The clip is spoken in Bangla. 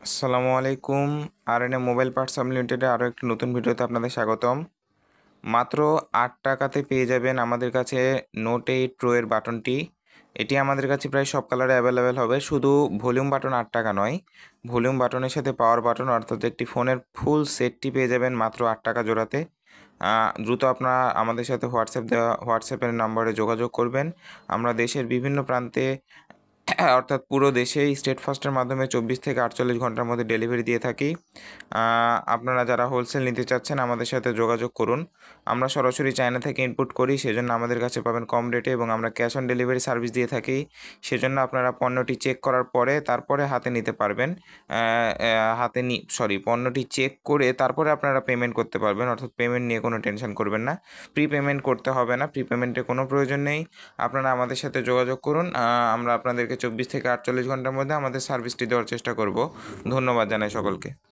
আসসালামু আলাইকুম। আরএনএ মোবাইল পার্টস আনলিমিটেডে আরও একটি নতুন ভিডিওতে আপনাদের স্বাগতম। মাত্র ৮ টাকাতে পেয়ে যাবেন আমাদের কাছে নোট 8 প্রো এর বাটনটি। এটি আমাদের কাছে প্রায় সব কালারে অ্যাভেলেবেল হবে। শুধু ভলিউম বাটন ৮ টাকা নয়, ভলিউম বাটনের সাথে পাওয়ার বাটন অর্থাৎ একটি ফোনের ফুল সেটটি পেয়ে যাবেন মাত্র ৮ টাকা জোড়াতে। দ্রুত আপনারা আমাদের সাথে হোয়াটসঅ্যাপের নম্বরে যোগাযোগ করবেন। আমরা দেশের বিভিন্ন প্রান্তে অর্থাৎ পুরো দেশেই স্টেট ফাস্টের মাধ্যমে 24 থেকে 48 ঘন্টার মধ্যে ডেলিভারি দিয়ে থাকি। আপনারা যারা হোলসেল নিতে চাচ্ছেন আমাদের সাথে যোগাযোগ করুন। আমরা সরাসরি চায়না থেকে ইনপুট করি, সেজন্য আমাদের কাছে পাবেন কম রেটে এবং আমরা ক্যাশ অন ডেলিভারি সার্ভিস দিয়ে থাকি। সেজন্য আপনারা পণ্যটি চেক করার পরে তারপরে হাতে নিতে পারবেন। পণ্যটি চেক করে তারপরে আপনারা পেমেন্ট করতে পারবেন, অর্থাৎ পেমেন্ট নিয়ে কোনো টেনশন করবেন না। প্রি পেমেন্ট করতে হবে না, প্রি পেমেন্টের কোনো প্রয়োজন নেই। আপনারা আমাদের সাথে যোগাযোগ করুন। আমরা আপনাদেরকে 24 থেকে 48 ঘন্টার মধ্যে আমাদের সার্ভিসটি দেওয়ার চেষ্টা করব। ধন্যবাদ জানাই সকলকে।